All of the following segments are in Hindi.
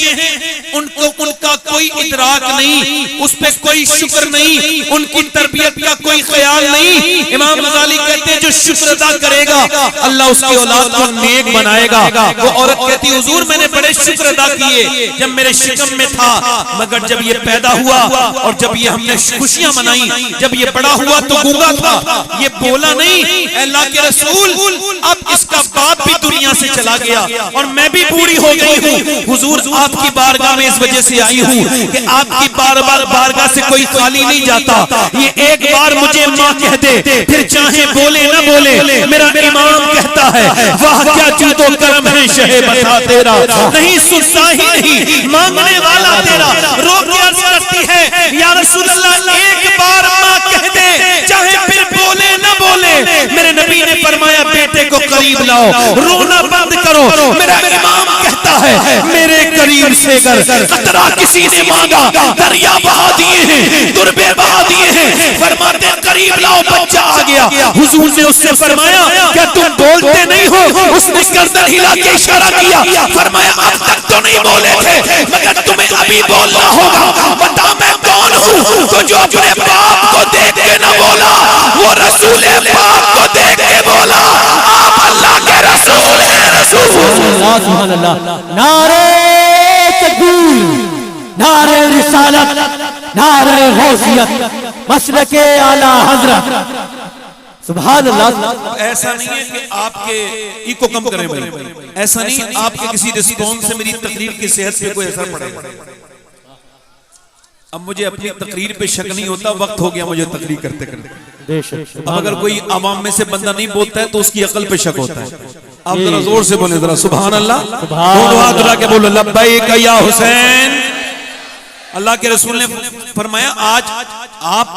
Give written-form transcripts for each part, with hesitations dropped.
बच्चे हैं उनको उनका कोई इदराक नहीं, उस पे कोई शुक्र नहीं, उनकी तरबियत का कोई ख्याल नहीं। इमाम गजाली कहते हैं जो शुक्र अदा करेगा अल्लाह उसकी औलाद को नेक बनाएगा। वो औरत कहती हुजूर मैंने बड़े शुक्र अदा किए जब मेरे शिकम में था, मगर जब ये पैदा हुआ और जब ये हमने खुशियां मनाई, जब ये बड़ा हुआ तो गूंगा था, ये बोला नहीं। अल्लाह के रसूल अब इसका बाप भी दुनिया से चला गया और मैं भी बूढ़ी हो गई हूँ। हुजूर आपकी बारगाह में इस वजह से आई हूँ कि आपकी बार-बार बारगाह से कोई खाली नहीं जाता। ये एक बार मुझे माँ कह दे, फिर चाहे बोले न बोले। मेरा इमाम कहता है वाह क्या जूदो करम है शहे बता तेरा, नहीं सुनता ही नहीं मांगने वाला तेरा। रो के अर्ज करती है या रसूल अल्लाह एक बार माँ कह दे चाहे फिर बोले न बोले। मेरे नबी ने फरमाया बेटे को करीब लाओ, रोना बंद करो। मेरा इमाम कहता है मेरे करीब से अगर कतरा किसी ने मांगा दरिया बहा दिए हैं, दुर्बे बहा दिए हैं। फरमाते करीब लाओ बच्चा आ गया। हुजूर ने उससे फरमाया क्या तुम बोलते नहीं हो? उसने गर्दन हिला के इशारा किया, फरमाया अब तक तो नहीं बोले थे मगर तुम्हें अभी बोलना होगा। बता मैं कौन हूँ? तो जो अपने बाप को देख के न बोला वो रसूल पाक को देख के बोला आप अल्लाह के रसूल हैं। सुभान अल्लाह, नारे तकबीर, नारे रिसालत, नारे गौसियत, मसलके आला हजरत। सुभान अल्लाह। ऐसा नहीं है कि आपके इको कम करें भाई, ऐसा नहीं आपके किसी रिस्पॉन्स से मेरी तकरीर की सेहत पे कोई असर पड़ेगा। अब मुझे अपनी तकरीर पे शक नहीं होता, वक्त हो गया मुझे तकरीर करते करते। अब अगर कोई आवाम में से बंदा नहीं बोलता है तो उसकी अकल पे शक होता है। आप जरा जोर से बोले जरा सुभान अल्लाह, दोनों हाथ उठा के बोलो लब्बैक या हुसैन। अल्लाह के रसूल ने फरमाया आप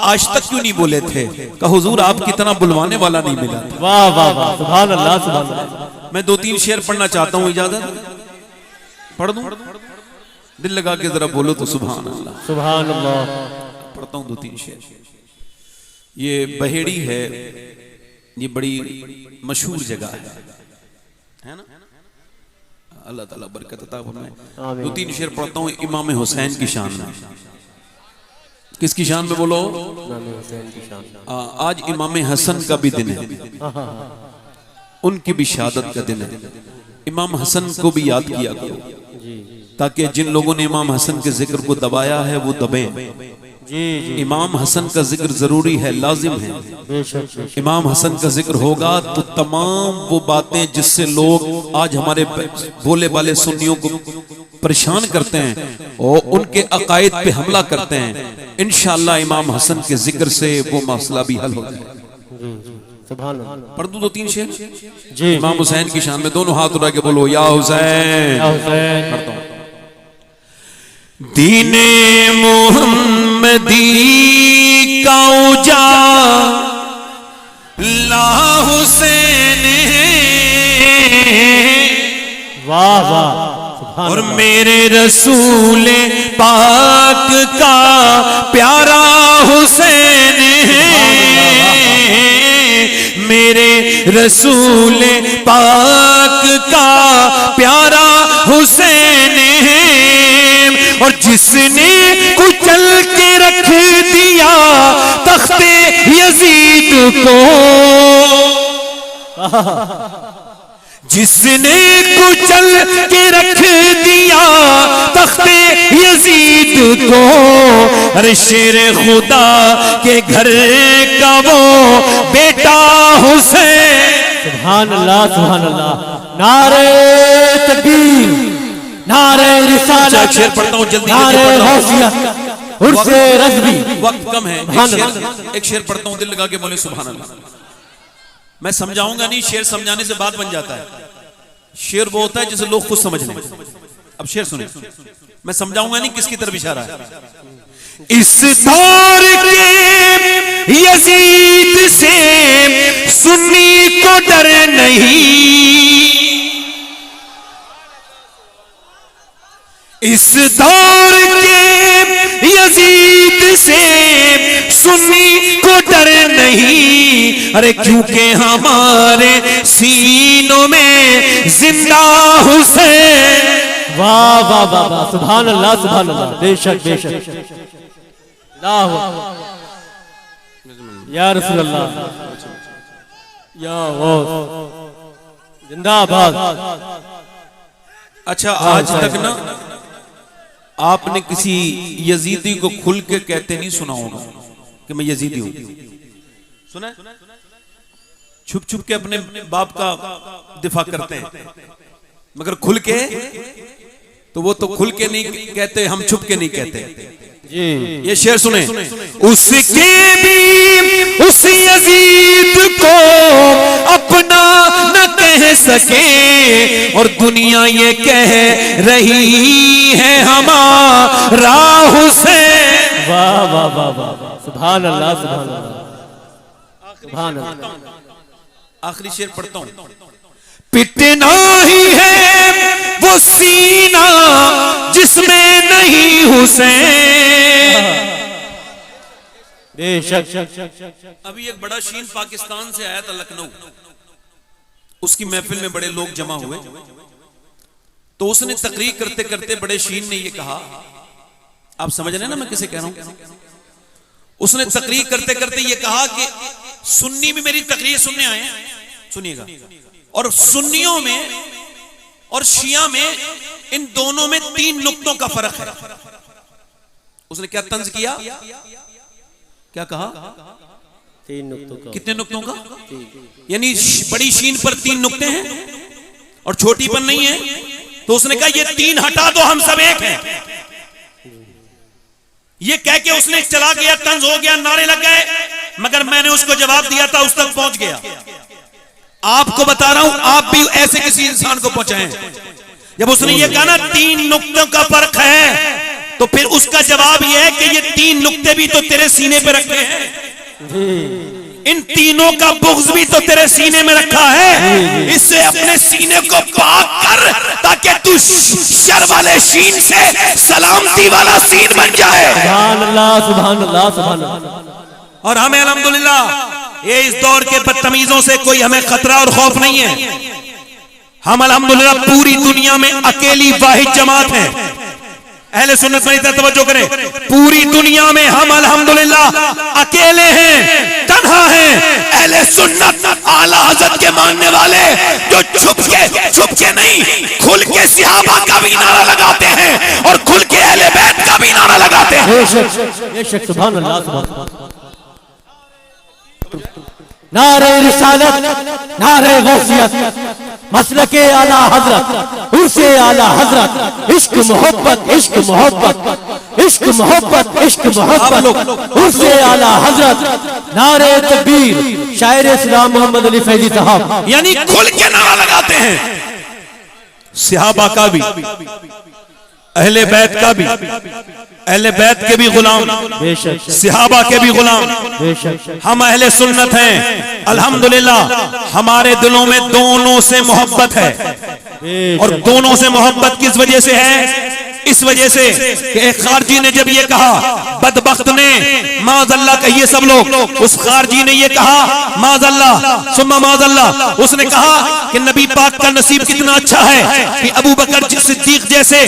आज तक क्यों नहीं बोले थे? कहा हुजूर आप कितना बुलवाने वाला नहीं मिला था। वाह वाह वाह, सुभान अल्लाह सुभान अल्लाह। मैं 2-3 शेर पढ़ना चाहता हूँ, इजाजत पढ़ दूं? दिल लगा के जरा बोलो तो सुभान अल्लाह। सुभान अल्लाह। पढ़ता हूँ 2-3 शेर। ये बहेड़ी है, ये बड़ी मशहूर जगह है ना? अल्लाह ताला बरकत अता फरमाए। 2-3 शेर पढ़ता हूँ इमाम हुसैन की शान में। किसकी शान में बोलो? आज इमाम हसन का भी दिन है, उनकी भी शहादत का दिन है। इमाम हसन को भी याद किया करो ताकि जिन लोगों ने इमाम हसन के जिक्र को दबाया है वो दबे। इमाम हसन का जिक्र जरूरी है, लाजिम है। इमाम हसन का जिक्र होगा तो तमाम वो बातें जिससे लोग आज हमारे भोले भाले सुन्नियों को परेशान करते हैं और उनके अकायद पे हमला करते हैं, इंशाअल्लाह इमाम हसन के जिक्र से वो मसला भी हल हो जाएगा। पढ़ दूं 2-3 शेर इमाम हुसैन की शान में। दोनों हाथ उठा के बोलो या हुसैन। पढ़ता हूं। दीने मोहम्मदी का उजाला हुसैन वाह वाह, और मेरे रसूल पाक का प्यारा हुसैन मेरे रसूल पाक का प्यारा हुसैन और जिसने कुचल के रख दिया तख्ते यजीद को, जिसने कुचल के रख दिया तख्ते यजीद को, अरे शेर खुदा के घर का वो बेटा हुसैन। सुभान अल्लाह सुभान अल्लाह। नारे तकबीर, नारे रिसालत, शेर पढ़ता हूँ जल्दी, नारे गौसियत, उर्से रज़वी। वक्त कम है, एक शेर पढ़ता हूँ, दिल लगा के बोले सुभान अल्लाह। मैं समझाऊंगा नहीं, शेर समझाने से बात बन जाता है। शेर वो होता है जिसे लोग खुद समझ लें। अब शेर सुने, मैं समझाऊंगा नहीं किसकी तरफ इशारा है। इस दौर के यजीद से सुन्नी को डर नहीं, इस दौर के यजीद से सुन्नी को डर नहीं, अरे क्योंकि हमारे सीनों में जिंदा हुसैन। वाह वाह वाह वाह, सुभान अल्लाह सुभान अल्लाह, बेशक बेशक, या रसूल अल्लाह, या जिंदाबाद। अच्छा, आज तक ना आपने किसी यजीदी को खुल के कहते नहीं सुना होगा कि मैं यजीदी हूं। सुना है? छुप छुप के अपने बाप का दिफा करते हैं, मगर खुल के तो वो तो खुल के नहीं कहते, हम छुप के नहीं कहते। ये शेर सुने, उसके भी उस यजीद को अपना न कह सके और दुनिया ये कह रही है हमारा हुसैन। वाह वाह वाह वाह, सुभान अल्लाह सुभान अल्लाह सुभान अल्लाह। आखिरी शेर पढ़ता हूं, पिटना ही है वो सीना जिसमें नहीं हुसैन। बेशक। अभी एक बड़ा शीन पाकिस्तान से आया था लखनऊ, उसकी महफिल में बड़े लोग जमा हुए, तो उसने तकरीर करते करते बड़े शीन ने ये कहा, आप समझ रहे हैं ना मैं किसे कह रहा हूं? उसने तकरीर करते करते ये कहा कि सुन्नी भी मेरी तकरीर सुनने आए हैं, सुनिएगा, और सुन्नियों में और शिया में इन दोनों में 3 नुक्तों का फर्क है। उसने क्या तंज किया, क्या कहा? 3 नुक्तों का। कितने नुक्तों का? यानी बड़ी शीन पर 3 नुक्ते हैं और छोटी पर नहीं है। तो उसने कहा ये 3 हटा दो, हम सब एक हैं। ये कह के उसने चला गया, तंज हो गया, नारे लग गए, मगर मैंने उसको जवाब दिया था, उस तक पहुंच गया। आपको बता रहा हूं, आप भी ऐसे किसी इंसान को पहुंचाएं। जब उसने ये कहा ना 3 नुक्तों का फर्क है, तो फिर उसका जवाब यह है कि ये 3 नुक्ते भी तो तेरे सीने पे रखे हैं, इन तीनों का बुग़्ज़ भी तो तेरे सीने में रखा है। इससे अपने सीने को पाक कर ताकि तू शर वाले शीन से सलामती वाला सीन बन जाए। सुभान अल्लाह सुभान अल्लाह सुभान अल्लाह। और हमें अल्हम्दुलिल्लाह ये इस दौर के बदतमीजों से कोई हमें खतरा और खौफ नहीं है। हम अल्हम्दुलिल्लाह पूरी दुनिया में अकेली वाहिद जमात है। अहले सुन्नत वल जमात तवज्जो करें, पूरी दुनिया में हम अल्हम्दुलिल्लाह अकेले हैं, तन्हा हैं। अहले सुन्नत आला हज़रत के मानने वाले जो छुप के नहीं, खुल के सहाबा का भी नारा लगाते हैं और खुल के अहले बैत का भी नारा लगाते हैं। बेशक सुभान अल्लाह सुभान अल्लाह। नारे रिसालत, नारे गौसियत, मसलके आला हजरत, उर्से आला हजरत, इश्क मोहब्बत इश्क मोहब्बत इश्क मोहब्बत इश्क मोहब्बत, उर्से आला हजरत, नारे तकबीर, शायर इस्लाम मोहम्मद अली फैजी साहब। यानी खुल के नारा लगाते हैं, सहाबा का भी, अहले बैत का भी, अहले बैत के भी गुलाम, सहाबा के भी गुलाम। हम अहले सुन्नत हैं, अल्हम्दुलिल्लाह हमारे दिलों में दोनों से मोहब्बत है। और दोनों से मोहब्बत किस वजह से है? इस वजह से कि एक खारजी ने जब ये कहा, बदबख्त ने माज़अल्लाह कहिए सब लोग, उस खारजी ने ये कहा माज़अल्लाह सुम्मा माज़अल्लाह, उसने कहा कि नबी पाक का नसीब कितना अच्छा है कि अबू बकर सिद्दीक जैसे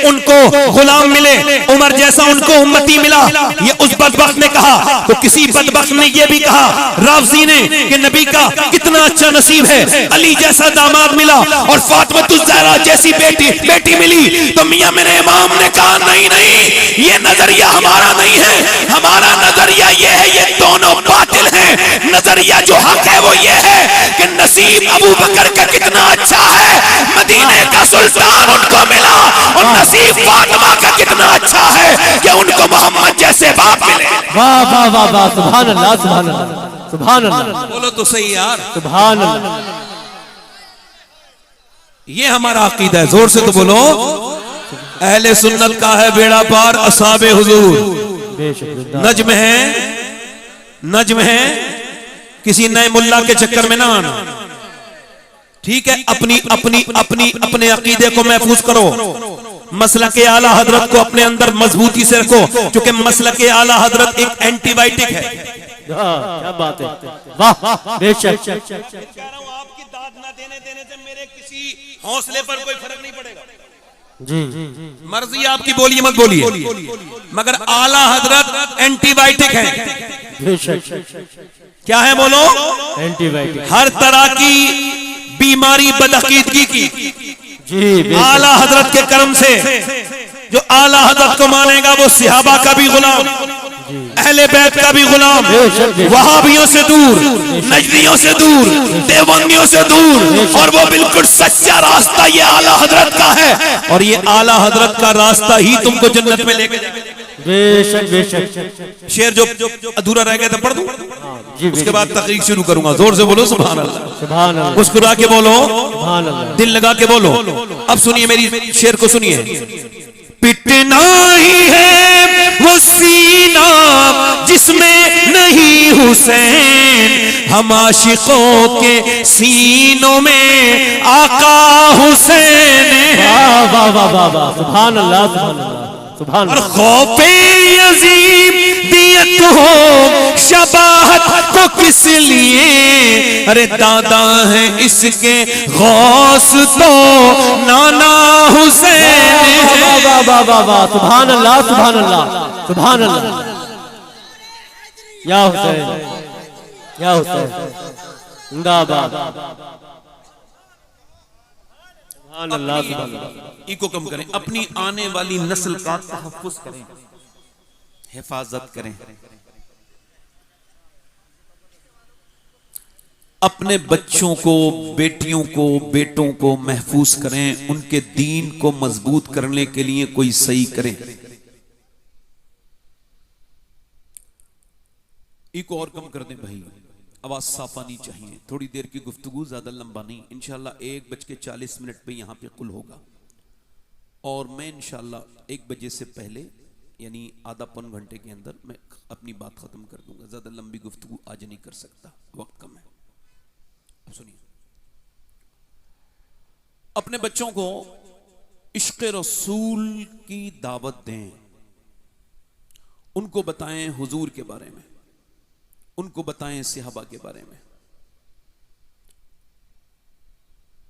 उनको गुलाम मिले, उमर जैसा उनको उम्मती मिला। ये उस बदबख्त ने कहा। तो किसी बदबख्त ने ये भी कहा, राफ़ज़ी ने, कि नबी का कितना अच्छा नसीब है, अली जैसा दामाद मिला और फातिमा ज़हरा जैसी बेटी मिली। तो मियां मेरे इमाम ने कहा नहीं नहीं, ये नजरिया हमारा नहीं है, हमारा नजरिया ये है, ये दोनों बातिल हैं। नजरिया जो हक है वो ये है कि नसीब अबू बकर का कितना अच्छा है, मदीने का सुल्तान उनको मिला, और नसीब फातिमा का कितना अच्छा है कि उनको मोहम्मद जैसे बाप मिले। वाह वाह वाह वाह, सुभान अल्लाह सुभान अल्लाह सुभान अल्लाह। बोलो तो सही यार, सुभान अल्लाह। ये हमारा अकीदा है, जोर से तो बोलो। अहले सुन्नत का है बेड़ा पार, असहाबे हुजूर नज्म है, किसी नए मुल्ला के चक्कर में ना आना, ठीक है? अपने अकीदे को महफूज करो, मसलक आला हजरत को अपने अंदर मजबूती से रखो, क्योंकि मसलक आला हजरत एक एंटीबायोटिक है। क्या बात है, वाह बेशक। आपकी दाद ना देने से मेरे किसी हौसले पर कोई फर्क नहीं पड़ेगा। जी मर्जी आपकी, बोलिए मत बोलिए, मगर आला हजरत एंटीबायोटिक है। क्या है बोलो? एंटीबायोटिक। हर तरह की बीमारी बदअकीदगी की जी आला हजरत के कर्म से, जो आला हजरत को मानेगा वो सहाबा का भी गुलाम, अहले बैत का भी गुलाम, वहाबियों से दूर, नजदियों से दूर, देवबंदियों से दूर, और वो बिल्कुल सच्चा रास्ता ये आला हजरत का है, और ये आला हजरत का रास्ता ही तुमको जन्नत में लेके जाएगा। बेशक बेशक। शेर जो अधूरा रह गया था पढ़ दूं, जी उसके बाद तकरीर शुरू करूंगा। जोर से बोलो सुभान अल्लाह, सुभान अल्लाह, मुस्कुरा के बोलो सुभान अल्लाह, दिल लगा के बोलो। अब सुनिए मेरी शेर को सुनिए। पिटना ही है वो सीना जिसमें नहीं हुसैन, हम आशिकों के सीनों में आका हुसैन है। वाह वाह वाह वाह वाह, सुभान अल्लाह, सुभान अल्लाह, सुभान और अल्लाह। खौफे अजीम दियत हो शबाहत को किस लिए, अरे दादा है इसके गौस तो नाना हुसैन है। वाह वाह वाह वाह वाह, सुभान अल्लाह, सुभान अल्लाह, सुभान अल्लाह। या हुसैन, या हुसैन, जिंदाबाद। सुभान अल्लाह, सुभान अल्लाह। इको कम करें, अपनी आने वाली नस्ल का तहफ्फुज करें, हिफाजत करें, अपने बच्चों को, बेटियों को, बेटों को महफूज करें, उनके दीन को मजबूत करने के लिए कोई सही करें। इको और कम कर दें भाई, आवाज साफ आनी चाहिए। थोड़ी देर की गुफ्तगू, ज्यादा लंबा नहीं। इंशाल्लाह 1:40 पे यहां पे कुल होगा, और मैं इंशाल्लाह 1 बजे से पहले यानी आधा पौन घंटे के अंदर मैं अपनी बात खत्म कर दूंगा। ज्यादा लंबी गुफ्तगू आज नहीं कर सकता, वक्त कम है। अब सुनिए, अपने बच्चों को इश्क़ रसूल की दावत दें, उनको बताएं हुजूर के बारे में, उनको बताएं सहाबा के बारे में।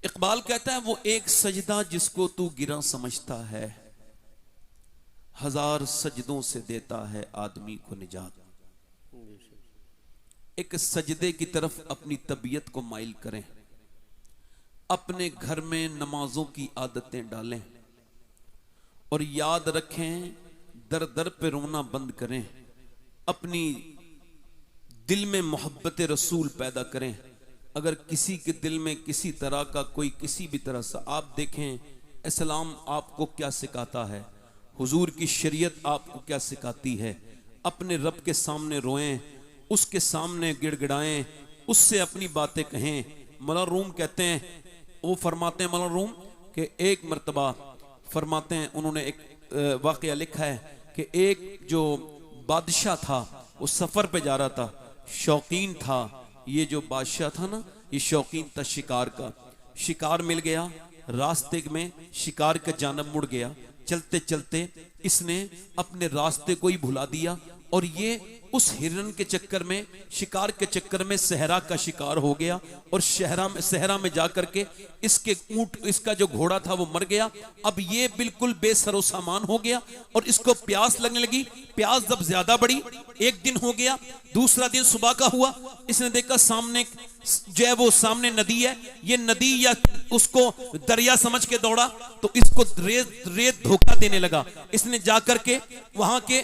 इकबाल कहता है वो एक सजदा जिसको तू गिरा समझता है, हजार सजदों से देता है आदमी को निजात। एक सजदे की तरफ अपनी तबीयत को माइल करें, अपने घर में नमाजों की आदतें डालें, और याद रखें दर दर पे रोना बंद करें, अपनी दिल में मोहब्बत रसूल पैदा करें। अगर किसी के दिल में किसी तरह का कोई किसी भी तरह से, आप देखें इस्लाम आपको क्या सिखाता है, हुजूर की शरीयत आपको क्या सिखाती है। अपने रब के सामने रोएं, उसके सामने गिड़गिड़ाएं, उससे अपनी बातें कहें। मौलाना रूम कहते हैं, वो फरमाते हैं मौलाना रूम कि एक मर्तबा फरमाते हैं, उन्होंने एक वाक़या लिखा है कि एक जो बादशाह था वो सफ़र पे जा रहा था, शौकीन था। ये जो बादशाह था ना, ये शौकीन था शिकार का। शिकार मिल गया, रास्ते में शिकार का जानब मुड़ गया। चलते चलते इसने अपने रास्ते को ही भुला दिया, और ये उस हिरन के चक्कर में, शिकार के चक्कर में सहरा का शिकार हो गया, और सहरा में जाकर के इसके ऊंट, इसका जो घोड़ा था वो मर गया। अब ये बिल्कुल बेसरो सामान हो गया, और इसको प्यास लगने लगी। प्यास जब ज्यादा बढ़ी, एक दिन हो गया, दूसरा दिन सुबह का हुआ, इसने देखा सामने जो है वो सामने नदी है, ये नदी या उसको दरिया समझ के दौड़ा, तो इसको रेत धोखा देने लगा। इसने जाकर के वहां के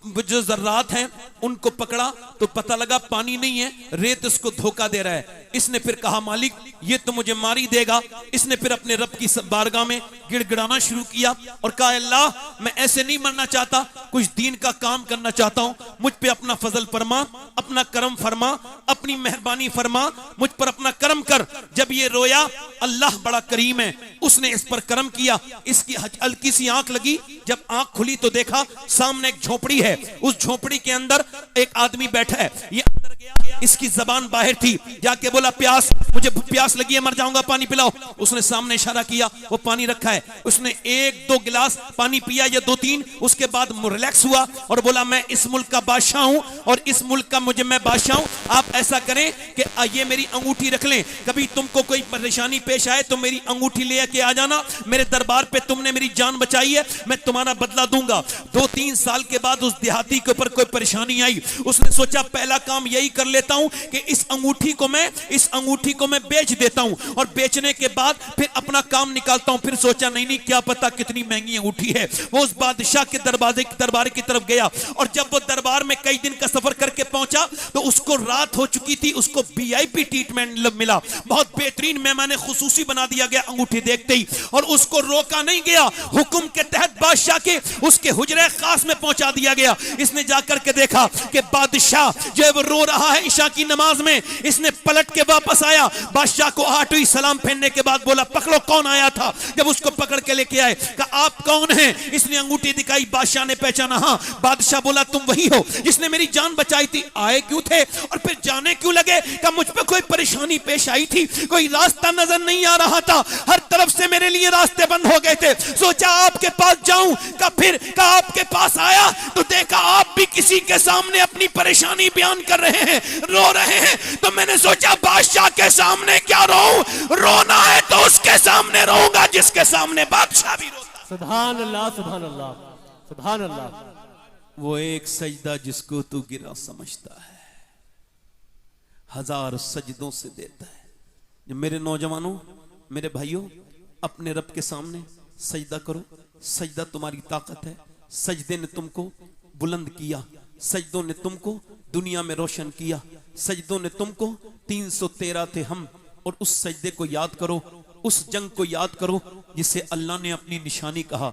जो जर्रात हैं उनको पकड़ा, तो पता लगा पानी नहीं है, रेत इसको धोखा दे रहा है। इसने फिर कहा मालिक ये तो मुझे मार ही देगा। इसने फिर अपने रब की बारगाह में गिड़गिड़ाना शुरू किया और कहा अल्लाह मैं ऐसे नहीं मरना चाहता, कुछ दीन का काम करना चाहता हूं, मुझ पे अपना फजल फरमा, अपना करम फरमा, अपनी मेहरबानी फरमा, मुझ पर अपना करम कर। जब ये रोया, अल्लाह बड़ा करीम है, उसने इस पर करम किया। इसकी हल्की सी आंख लगी, जब आंख खुली तो देखा सामने एक झोपड़ी है, उस झोपड़ी के अंदर एक आदमी बैठा है। ये अंदर गया, इसकी जबान बाहर थी, जाके बोला प्यास, मुझे प्यास लगी है, मर जाऊंगा, पानी पिलाओ। उसने सामने इशारा किया, वो पानी रखा है, उसने 1-2 गिलास पानी पिया या 2-3, उसके बाद रिलैक्स हुआ और बोला मैं इस मुल्क का बादशाह हूं और इस मुल्क का मैं बादशाह हूं। आप ऐसा करें कि ये मेरी अंगूठी रख लें, कभी तुमको कोई परेशानी पेश आए तो मेरी अंगूठी ले के आ जाना, मेरे दरबार पे तुमने मेरी जान बचाई है, मैं तुम्हारा बदला दूंगा। 2-3 साल के बाद उस देहाती के ऊपर कोई परेशानी आई, उसने सोचा पहला काम यही कर लेता हूं कि इस अंगूठी को मैं बेच देता हूं और बेचने के बाद फिर अपना काम निकालता हूं। फिर सोचा नहीं क्या पता कितनी महंगी अंगूठी है। वो उस बादशाह के दरबार की तरफ गया और जब वो दरबार में कई दिन का सफर करके पहुंचा तो उसको रात हो चुकी थी, उसको वीआईपी ट्रीटमेंट मिला, बहुत बेहतरीन मेहमान खुसूसी बना दिया गया अंगूठी देखते ही, और उसको रोका नहीं गया, हुक्म के तहत बादशाह के उसके हुजरे खास में पहुंचा दिया गया। इसने जाकर के देखा कि बादशाह जो है वो रो रहा है ईशा की नमाज में। इसने पलट के वापस आया, बादशाह को 8वीं सलाम फेरने के बाद बोला पकड़ो कौन आया था। जब उसको पकड़ के लेके आए, कहा आप कौन हैं? इसने अंगूठी दिखाई, बादशाह ने पहचाना, हाँ। बादशाह बोला तुम वही हो जिसने मेरी जान बचाई थी, आए क्यों थे और फिर जाने क्यों लगे? कहा मुझ पे कोई परेशानी पेश आई थी, कोई रास्ता नजर नहीं आ रहा था, हर तरफ से मेरे लिए रास्ते बंद हो गए थे, सोचा आपके पास जाऊं। फिर आपके पास आया तो देखा आप भी किसी के सामने अपनी परेशानी बयान कर रहे हैं, रो रहे हैं, तो मैंने सोचा बादशाह के सामने क्या रोऊं, रोना है तो उसके सामने रोऊंगा जिसके सामने बादशाह भी रोता। सुभान अल्लाह, सुभान अल्लाह, सुभान अल्लाह। वो एक सजदा जिसको तू गिरा समझता है, 1000 सजदों से देता है। मेरे नौजवानों, मेरे भाइयों, अपने रब के सामने सजदा करो। सजदा तुम्हारी ताकत है। सजदे ने तुमको बुलंद किया, सजदों ने तुमको दुनिया में रोशन किया, सजदों ने तुमको 313 थे हम, और उस सजदे को याद करो, उस जंग को याद करो जिसे अल्लाह ने अपनी निशानी कहा।